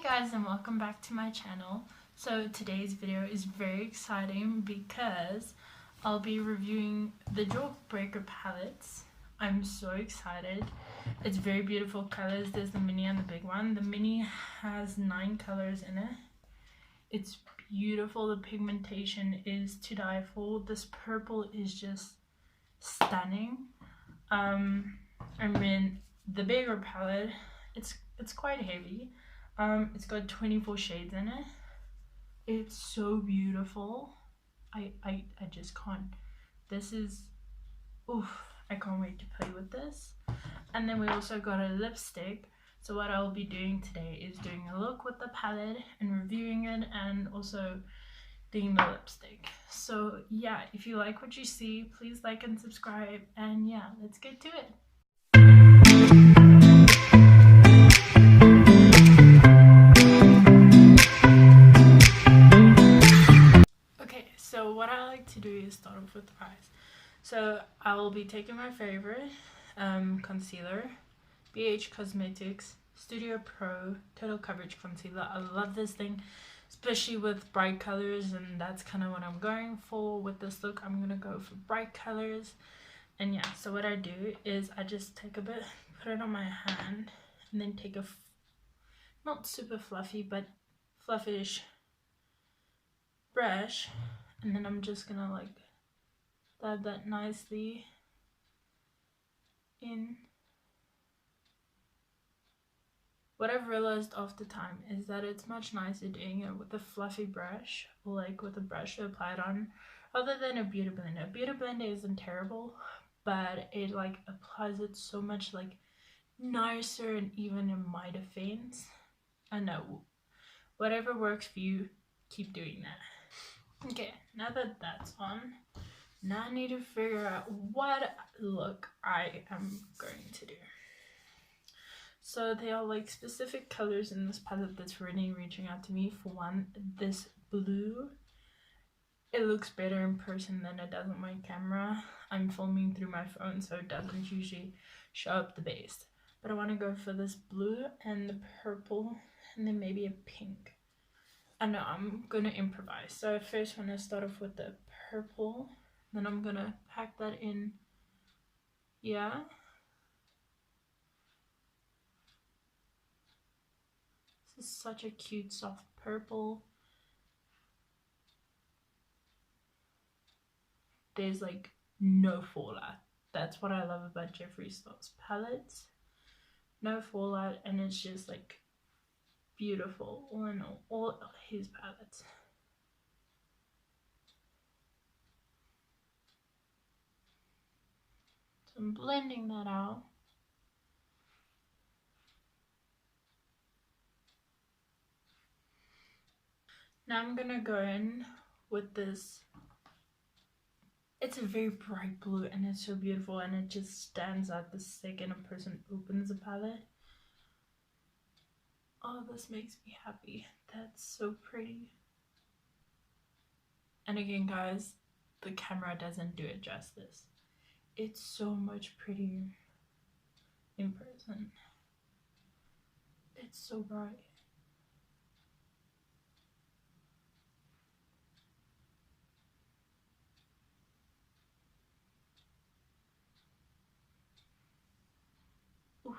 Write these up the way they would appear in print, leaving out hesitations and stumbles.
guys, and welcome back to my channel. So today's video is very exciting because I'll be reviewing the Jawbreaker palettes. I'm so excited. It's very beautiful colors. There's the mini and the big one. The mini has 9 colors in it. It's beautiful. The pigmentation is to die for. This purple is just stunning. I mean, the bigger palette, it's quite heavy. It's got 24 shades in it. It's so beautiful. I just can't. This is, oof, I can't wait to play with this. And then we also got a lipstick. So what I'll be doing today is doing a look with the palette and reviewing it, and also doing the lipstick. So yeah, if you like what you see, please like and subscribe, and yeah, let's get to it. Okay, so what I like to do is start off with the eyes. So I will be taking my favorite concealer, BH Cosmetics Studio Pro Total Coverage Concealer. I love this thing, especially with bright colors, and that's kind of what I'm going for with this look. I'm gonna go for bright colors. And yeah, so what I do is I just take a bit, put it on my hand, and then take a not super fluffy but fluffish brush, and then I'm just gonna like dab that nicely in. What I've realized after time is that it's much nicer doing it with a fluffy brush, or like with a brush to apply it on, other than a beauty blender. A beauty blender isn't terrible, but it like applies it so much like nicer, and even in my defense, I know, whatever works for you, keep doing that. Okay, now that that's on, now I need to figure out what look I am going to do. So there are like specific colors in this palette that's really reaching out to me. For one, this blue, it looks better in person than it does on my camera. I'm filming through my phone, so it doesn't usually show up the base. But I want to go for this blue and the purple, and then maybe a pink. I know, I'm going to improvise. So first I'm going to start off with the purple, then I'm going to pack that in. Yeah. This is such a cute soft purple. There's like no fallout. That's what I love about Jeffree Star's palettes. No fallout, and it's just like beautiful all in all his palettes. So I'm blending that out. Now I'm gonna go in with this. It's a very bright blue, and it's so beautiful, and it just stands out the second a person opens the palette. Oh, this makes me happy. That's so pretty. And again, guys, the camera doesn't do it justice. It's so much prettier in person. It's so bright. Oof.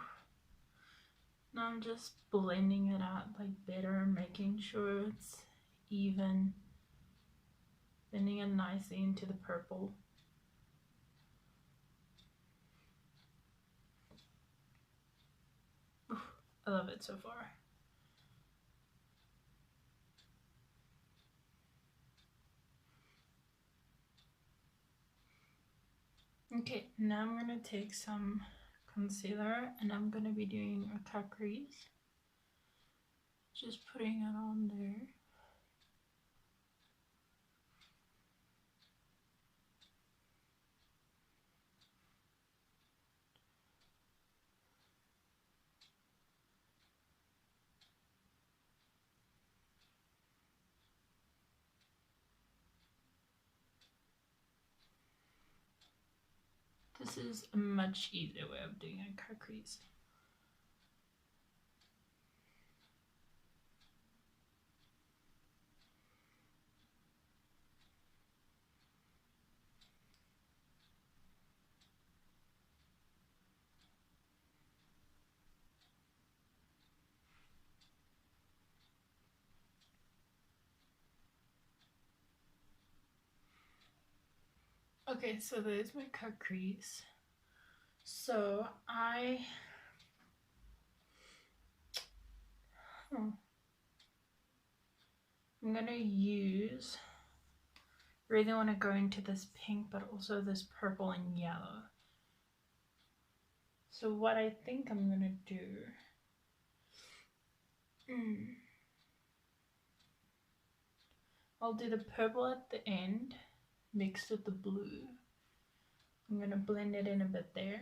Now I'm just blending it out like better, making sure it's even, blending it nicely into the purple. Oof, I love it so far. Okay, now I'm gonna take some concealer, and I'm gonna be doing a cut crease. Just putting it on there. This is a much easier way of doing a cut crease. Okay, so there's my cut crease. So I'm gonna use, really want to go into this pink, but also this purple and yellow. So what I think I'm gonna do, I'll do the purple at the end mixed with the blue. I'm gonna blend it in a bit there,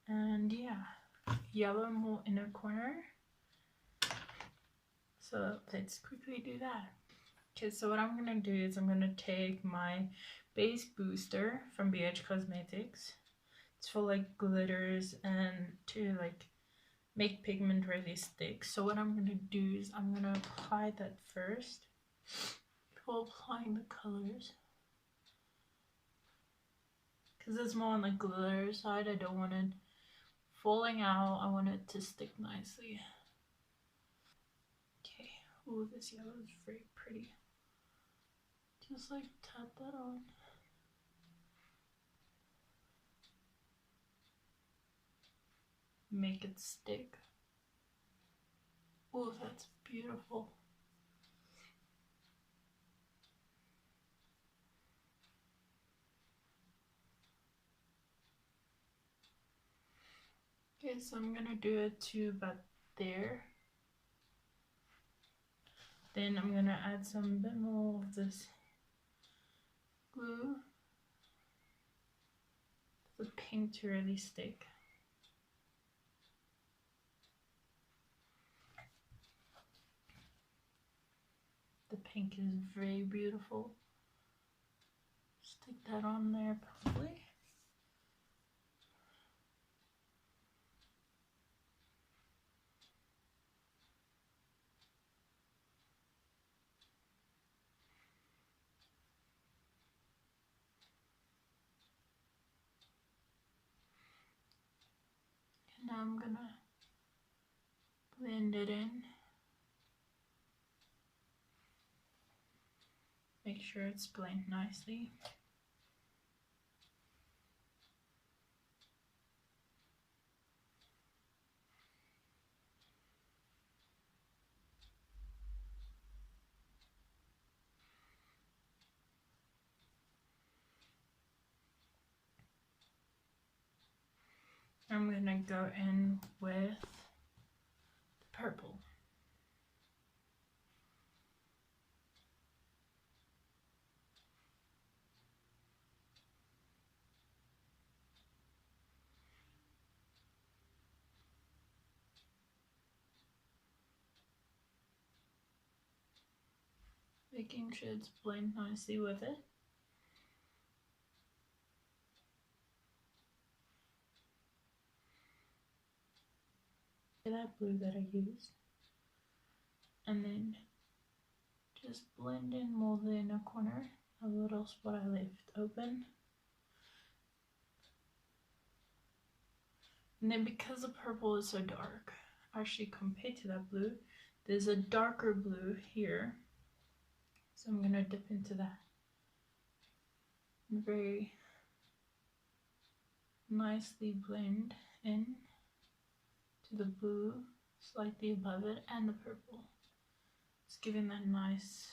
and yeah, yellow more inner corner. So let's quickly do that. Okay, so what I'm gonna do is I'm gonna take my base booster from BH Cosmetics. It's for like glitters and to like make pigment really stick. So what I'm gonna do is I'm gonna apply that first before applying the colors, because it's more on the glitter side. I don't want it falling out. I want it to stick nicely. Okay. Oh, this yellow is very pretty. Just like tap that on. Make it stick. Oh, that's beautiful. Okay, so I'm gonna do it to about there. Then I'm gonna add some bit more of this glue, the pink to really stick. The pink is very beautiful. Stick that on there properly. And now I'm gonna blend it in. Make sure it's blended nicely. I'm gonna go in with the purple. Making sure it's blended nicely with it. That blue that I used. And then just blend in more the inner corner, a little spot I left open. And then because the purple is so dark, actually compared to that blue, there's a darker blue here. So I'm gonna dip into that. And very nicely blend in to the blue, slightly above it, and the purple. It's giving that nice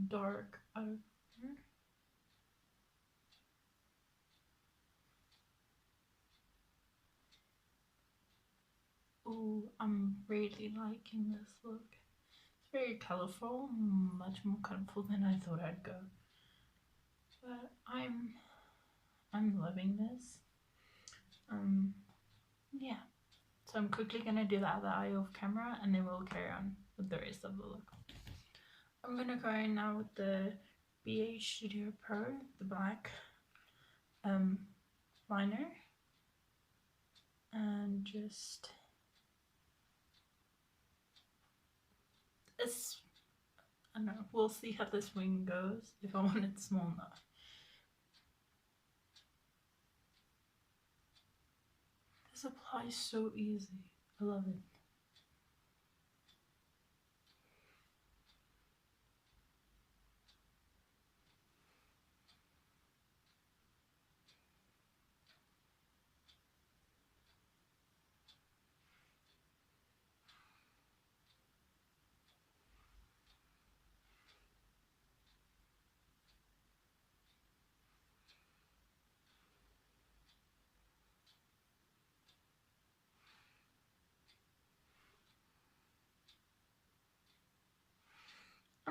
dark outer corner. Ooh, I'm really liking this look. It's very colorful, much more colorful than I thought I'd go. But I'm loving this. Yeah. So I'm quickly gonna do the other eye off camera, and then we'll carry on with the rest of the look. I'm gonna go in now with the BH Studio Pro, the black liner, and just I don't know, we'll see how this wing goes, if I want it small enough. This applies so easy. I love it.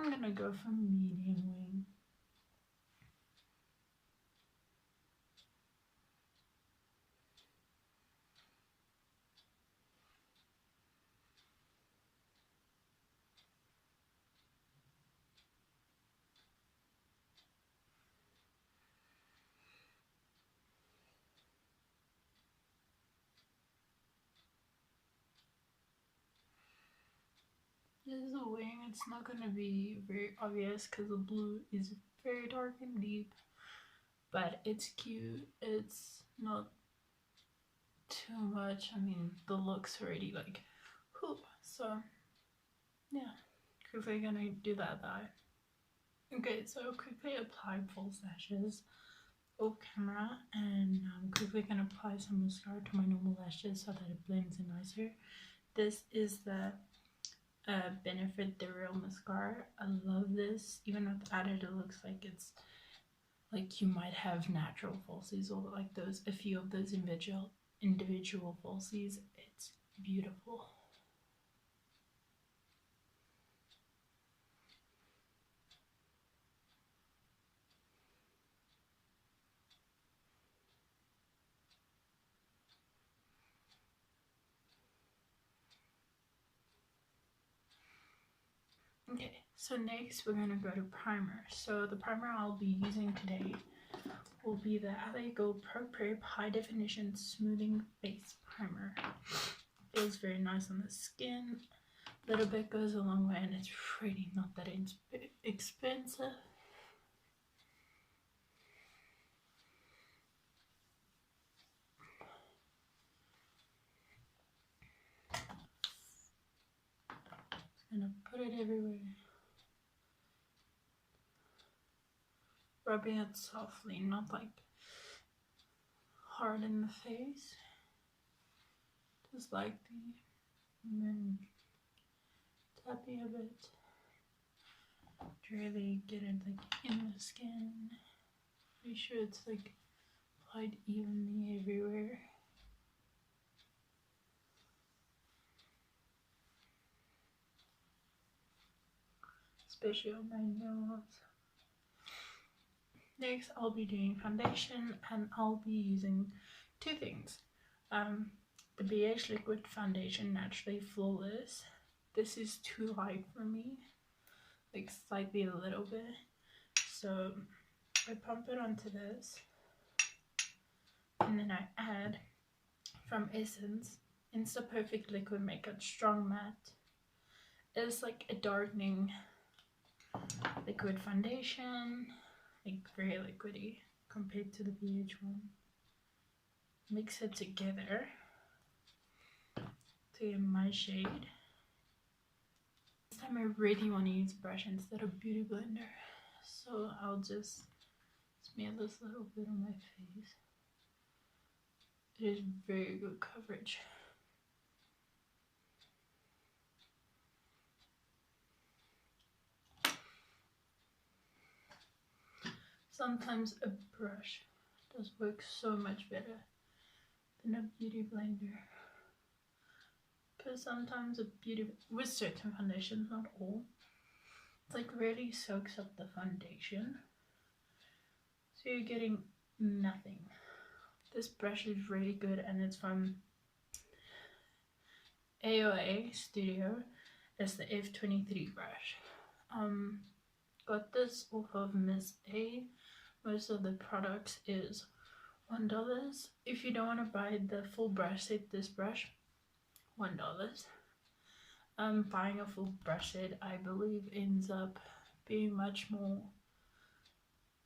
I'm gonna go for medium wing. This is a wing. It's not gonna be very obvious because the blue is very dark and deep, but it's cute. It's not too much. I mean, the look's already like, whew. So yeah, quickly gonna do that eye. Okay, so quickly apply false lashes off camera, and I'm quickly gonna apply some mascara to my normal lashes so that it blends in nicer. This is the Benefit the Real mascara. I love this. Even without it, it looks like it's like you might have natural falsies, or like those, a few of those individual falsies. It's beautiful. Okay, so next we're gonna go to primer. So the primer I'll be using today will be the LA Gold Pro Prep High Definition Smoothing Face Primer. Feels very nice on the skin. A little bit goes a long way, and it's really not that expensive. Just gonna put it everywhere. Rubbing it softly, not like hard in the face. Just lightly, and then tapping a bit to really get it like in the skin. Make sure it's like applied evenly everywhere. Especially on my nose. Next, I'll be doing foundation, and I'll be using two things. The BH Liquid Foundation Naturally Flawless. This is too light for me, like slightly a little bit. So I pump it onto this, and then I add from Essence Insta Perfect Liquid Makeup Strong Matte. It's like a darkening liquid foundation, like very liquidy compared to the BH one. Mix it together to get my shade. This time I really want to use a brush instead of beauty blender, so I'll just smear this little bit on my face. It is very good coverage. Sometimes a brush does work so much better than a beauty blender, because sometimes a beauty, with certain foundations, not all, it's like really soaks up the foundation, so you're getting nothing. This brush is really good, and it's from AOA Studio. It's the F23 brush. Got this off of Miss A. Most of the products is $1. If you don't want to buy the full brush set, this brush, $1. Buying a full brush set, I believe, ends up being much more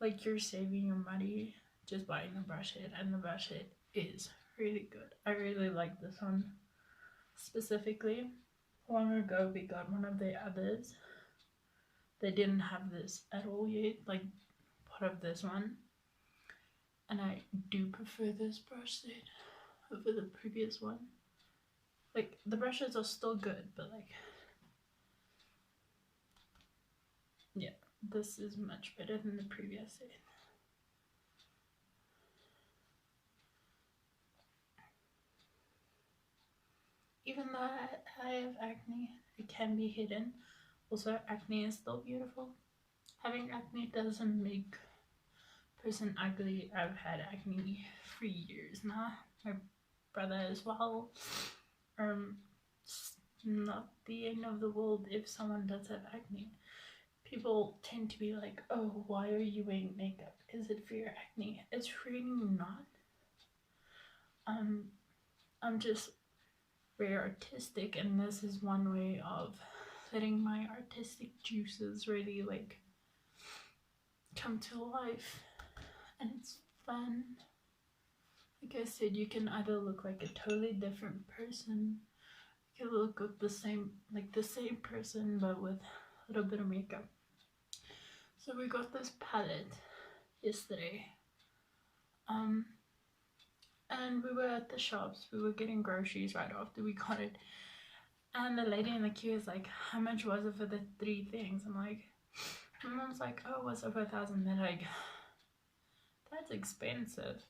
like you're saving your money just buying the brush set, and the brush set is really good. I really like this one specifically. Long ago we got one of the others. They didn't have this at all yet, like part of this one, and I do prefer this brush set over the previous one. Like, the brushes are still good, but like, yeah, this is much better than the previous set. Even though I have acne, it can be hidden Also, acne is still beautiful. Having acne doesn't make person ugly. I've had acne for years now. My brother as well. It's not the end of the world if someone does have acne. People tend to be like, oh, why are you wearing makeup? Is it for your acne? It's really not. I'm just very artistic, and this is one way of letting my artistic juices really like come to life, and it's fun. Like I said, you can either look like a totally different person, you can look with the same person but with a little bit of makeup. So we got this palette yesterday, and we were at the shops, we were getting groceries right after we got it, and the lady in the queue is like, how much was it for the 3 things? I'm like, my mom's like, oh, it was over 1,000. They're like, that's expensive.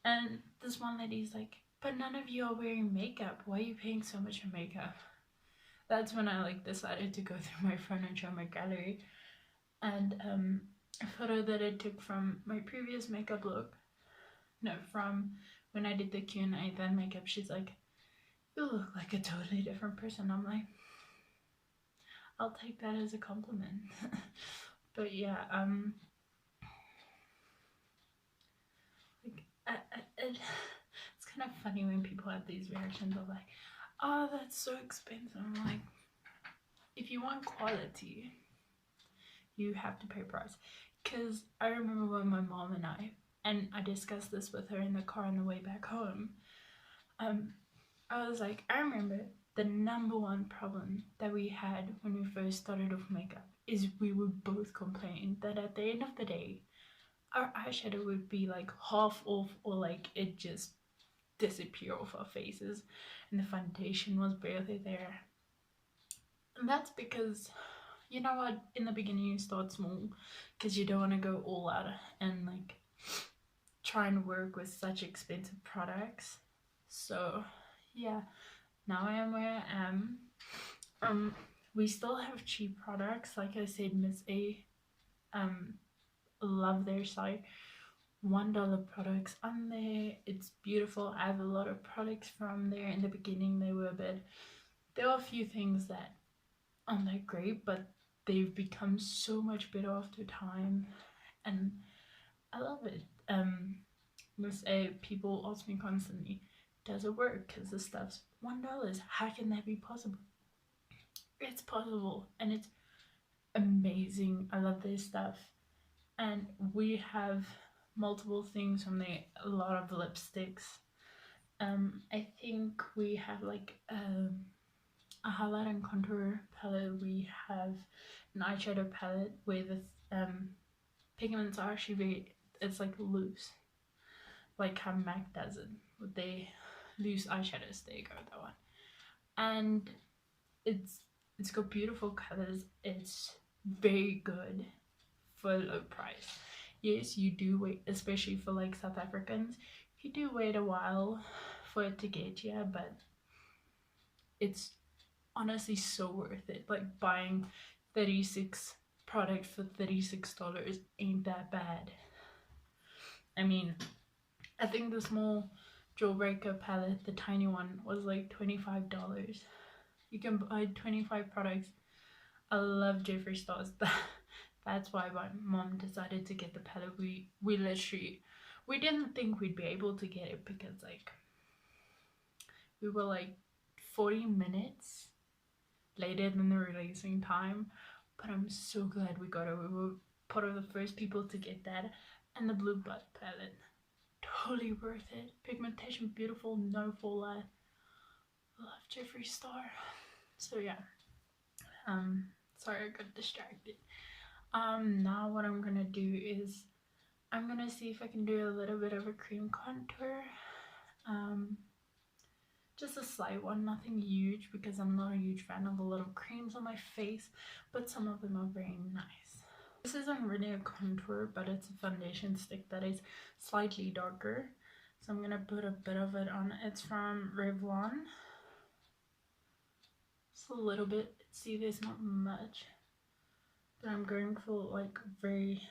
And this one lady's like, but none of you are wearing makeup, why are you paying so much for makeup? That's when I like decided to go through my phone and show my gallery, and a photo that I took from my previous makeup look, no, from when I did the Q&A then makeup. She's like, you look like a totally different person. I'm like, I'll take that as a compliment. But yeah, like it's kind of funny when people have these reactions of like, oh, that's so expensive. I'm like, if you want quality, you have to pay price. Because I remember when my mom and I discussed this with her in the car on the way back home, I was like, I remember the number one problem that we had when we first started off makeup is we would both complain that at the end of the day, our eyeshadow would be like half off, or like it just disappear off our faces, and the foundation was barely there. And that's because, you know what, in the beginning you start small because you don't want to go all out and like try and work with such expensive products. So yeah, now I am where I am. We still have cheap products. Like I said, Miss A, love their site. $1 products on there. It's beautiful. I have a lot of products from there. In the beginning they were a bit, there are a few things that aren't that great, but they've become so much better after time, and I love it. Miss A, people ask me constantly, does it work? Because the stuff's $1. How can that be possible? It's possible, and it's amazing. I love their stuff, and we have multiple things from there. A lot of lipsticks. I think we have like a highlight and contour palette. We have an eyeshadow palette where the pigments are actually very, it's like loose, like how MAC does it with their loose eyeshadows. There you go, that one. And it's got beautiful colors. It's very good for a low price. Yes, you do wait, especially for like South Africans, you do wait a while for it to get here, but it's honestly so worth it. Like buying 36 products for $36 ain't that bad. I mean, I think the small Jawbreaker palette, the tiny one, was like $25. You can buy 25 products. I love Jeffree Stars. That's why my mom decided to get the palette. We literally, we didn't think we'd be able to get it because like we were like 40 minutes later than the releasing time, but I'm so glad we got it. We were part of the first people to get that. And the blue butt palette, totally worth it. Pigmentation beautiful, no fallout. Love Jeffree Star. So yeah, sorry I got distracted. Now what I'm gonna do is I'm gonna see if I can do a little bit of a cream contour. Just a slight one, nothing huge, because I'm not a huge fan of a lot of creams on my face, but some of them are very nice. This isn't really a contour, but it's a foundation stick that is slightly darker, so I'm gonna put a bit of it on. It's from Revlon. It's a little bit See, there's not much, but I'm going for like very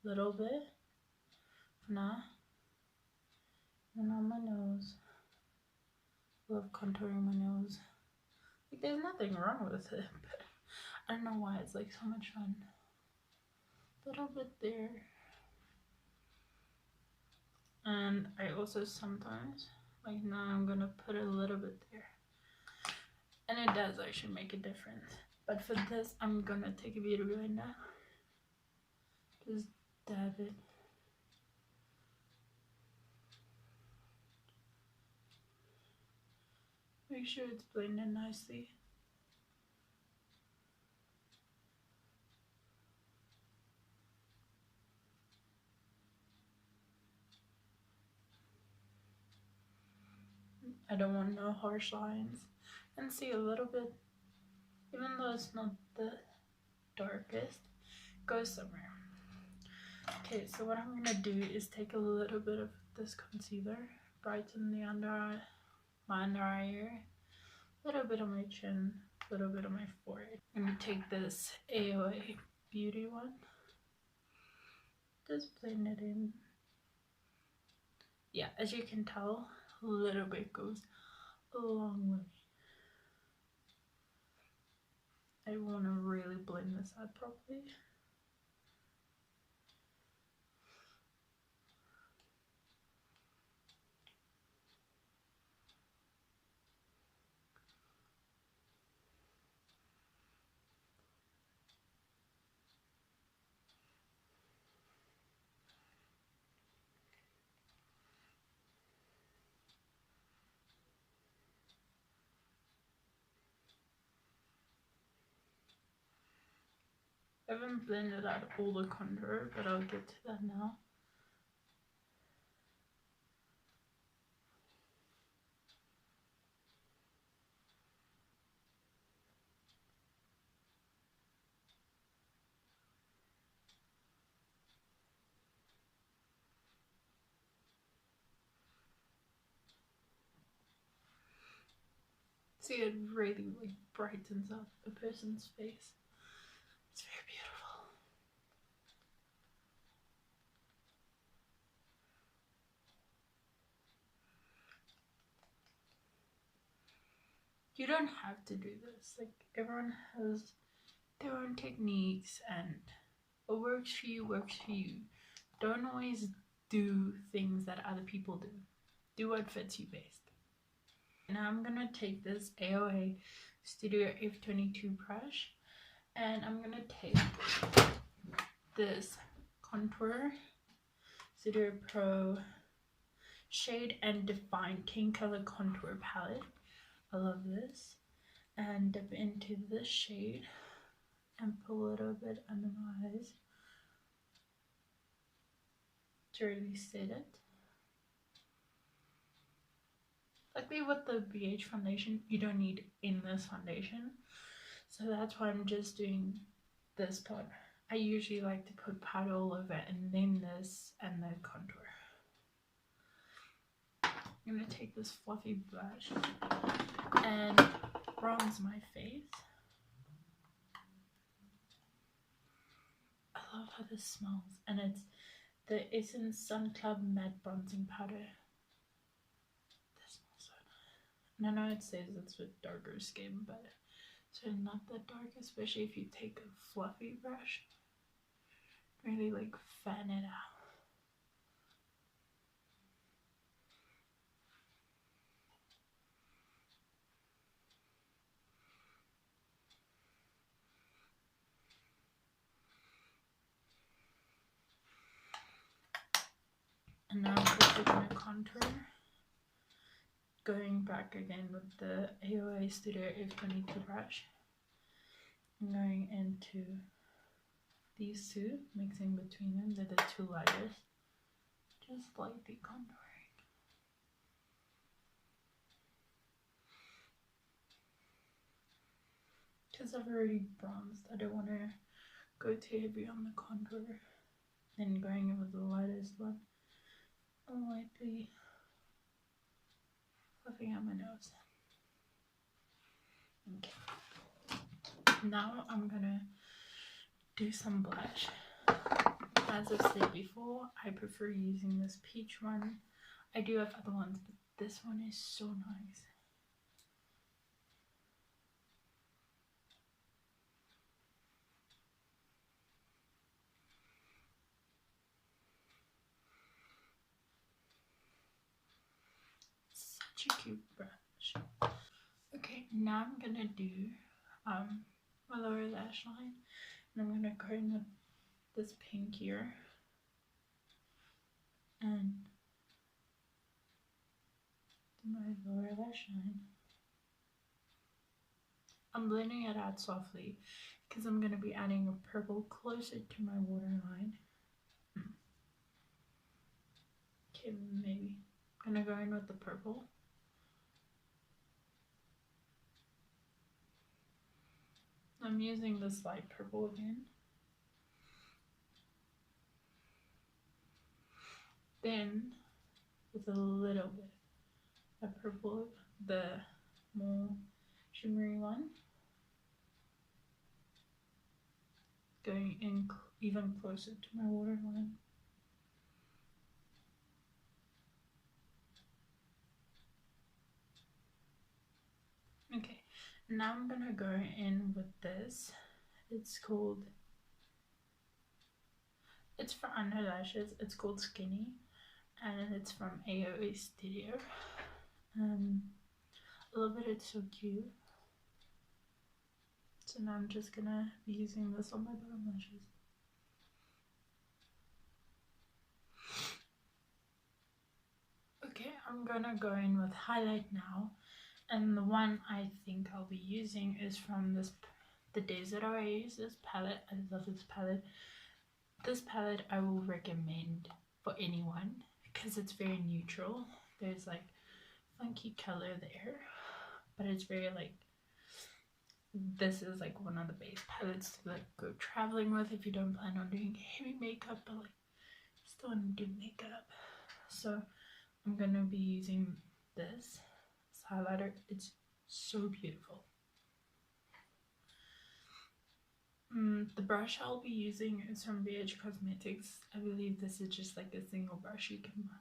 little bit for now. And on my nose, love contouring my nose. Like, there's nothing wrong with it, but I don't know why it's like so much fun. A little bit there. And I also sometimes, like now I'm gonna put a little bit there. And it does actually make a difference. But for this, I'm gonna take a beauty blender. Just dab it. Make sure it's blended nicely. I don't want no harsh lines. And see, a little bit, even though it's not the darkest, goes somewhere. Okay, so what I'm gonna do is take a little bit of this concealer, brighten the under eye, my under eye area, a little bit on my chin, a little bit on my forehead. I'm gonna take this AOA Beauty one, just blend it in. Yeah, as you can tell, a little bit goes a long way. I want to really blend this out properly. I haven't blended out all the contour, but I'll get to that now. See, it really like brightens up a person's face. It's very beautiful. You don't have to do this. Like, everyone has their own techniques, and what works for you works for you. Don't always do things that other people do. Do what fits you best. Now I'm gonna take this AOA Studio F22 brush, and I'm gonna take this Contour Studio Pro Shade and Define King Color Contour Palette. I love this. And dip into this shade and put a little bit under my eyes to really set it. Luckily with the BH foundation, you don't need endless foundation. So that's why I'm just doing this part. I usually like to put powder all over and then this and then contour. I'm going to take this fluffy brush and bronze my face. I love how this smells, and it's the Essence Sun Club Matte Bronzing Powder. This smells so nice. And I know it says it's with darker skin, but it's really not that dark, especially if you take a fluffy brush. Really like fan it out. And now I'm also going to contour. Going back again with the AOA Studio F22 brush. I'm going into these two, mixing between them. They're the two lightest. Just lightly contouring. Because I've already bronzed, I don't want to go too heavy on the contour. Then going in with the lightest one. And lightly fluffing out my nose. Okay. Now I'm gonna do some blush. As I've said before, I prefer using this peach one. I do have other ones, but this one is so nice. Such a cute brush. Okay, now I'm gonna do my lower lash line, and I'm gonna go in with this pink here and do my lower lash line. I'm blending it out softly because I'm gonna be adding a purple closer to my waterline. Okay, maybe I'm gonna go in with the purple. I'm using this light purple again. Then, with a little bit of purple, the more shimmery one, going in even closer to my waterline. Okay, now I'm gonna go in with this. It's for under lashes. It's called Skinny, and it's from AOA Studio. I love it, it's so cute. So now I'm just gonna be using this on my bottom lashes. Okay, I'm gonna go in with highlight now, and the one I think I'll be using is from the days that I use this palette. I love this palette. This palette I will recommend for anyone because it's very neutral. There's like funky color there, but it's very like, this is like one of the base palettes to like go traveling with if you don't plan on doing heavy makeup but like still want to do makeup. So I'm gonna be using this highlighter. It's so beautiful. The brush I'll be using is from BH Cosmetics. I believe this is just like a single brush you can buy.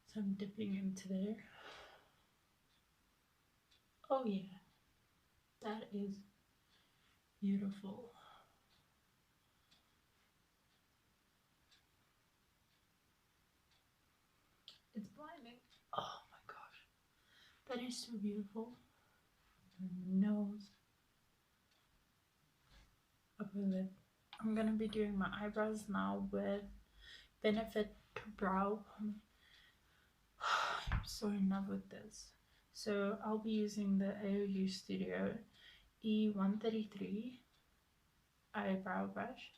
So I'm dipping into there. Oh yeah, that is beautiful. It's blinding. Oh my gosh, that is so beautiful. Nose, upper lip. I'm gonna be doing my eyebrows now with Benefit Brow Pomade. I'm so in love with this. So I'll be using the AOU Studio E133 eyebrow brush.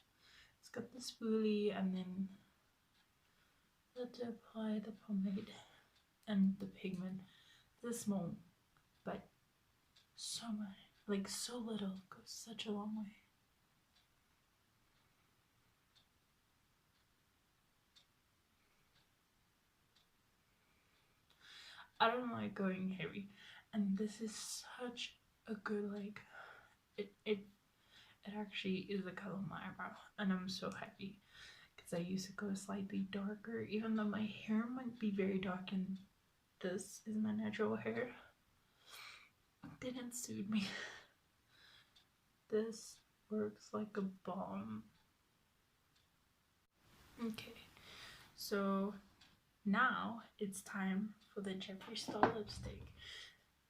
It's got the spoolie, and then let's apply the pomade and the pigment. This small, but so much, like so little, goes such a long way. I don't like going heavy, and this is such a good, like, it actually is the color of my eyebrow, and I'm so happy because I used to go slightly darker, even though my hair might be very dark and this is my natural hair. It didn't suit me. This works like a bomb. Okay, so now it's time for the Jeffree Star lipstick.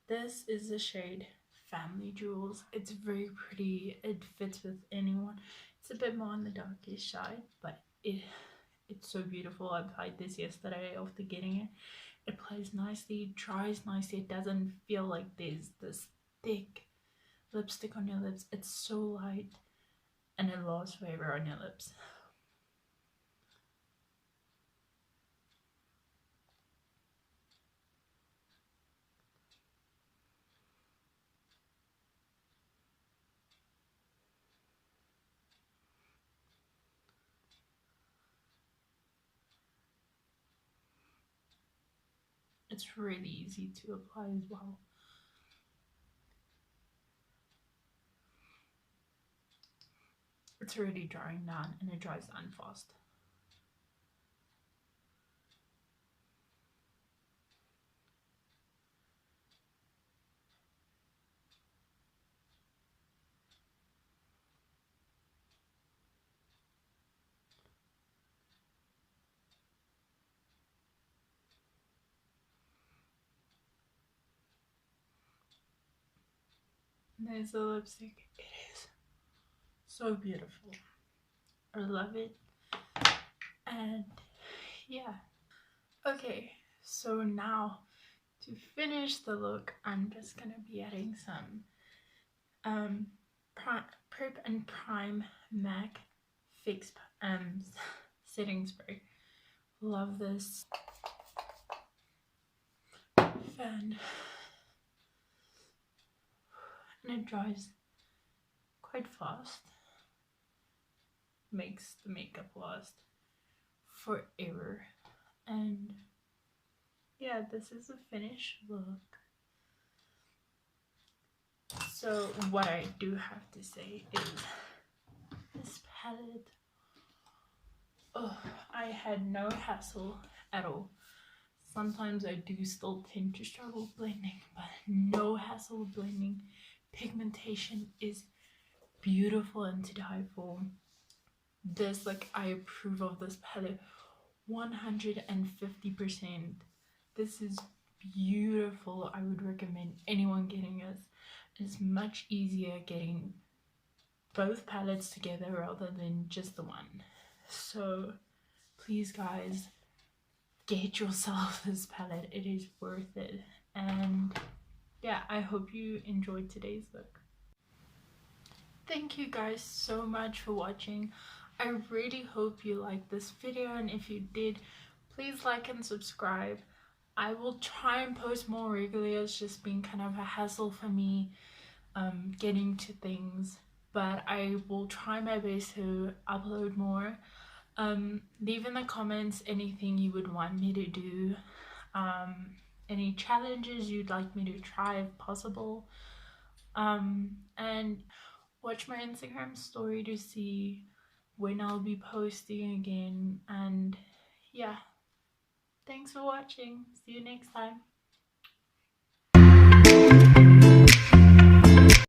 This is the shade Family Jewels. It's very pretty. It fits with anyone. It's a bit more on the darkish side, but it's so beautiful. I applied this yesterday after getting it. It applies nicely, dries nicely. It doesn't feel like there's this thick lipstick on your lips. It's so light and it lasts forever on your lips. It's really easy to apply as well. it's already drying down and it dries down fast. There's the lipstick. It is so beautiful. I love it. And yeah. Okay, so now to finish the look, I'm just gonna be adding some Prep and Prime MAC Fix setting spray. Love this fan. And it dries quite fast. Makes the makeup last forever. And yeah, this is the finished look. So what I do have to say is this palette, oh, I had no hassle at all. Sometimes I do still tend to struggle blending, but no hassle blending. Pigmentation is beautiful and to die for. This, like, I approve of this palette 150%. This is beautiful. I would recommend anyone getting this. It's much easier getting both palettes together rather than just the one. So please guys, get yourself this palette. It is worth it. And yeah, I hope you enjoyed today's look. Thank you guys so much for watching. I really hope you liked this video, and if you did, please like and subscribe. I will try and post more regularly. It's just been kind of a hassle for me getting to things, but I will try my best to upload more. Leave in the comments anything you would want me to do, any challenges you'd like me to try if possible, and watch my Instagram story to see when I'll be posting again. And yeah, thanks for watching. See you next time.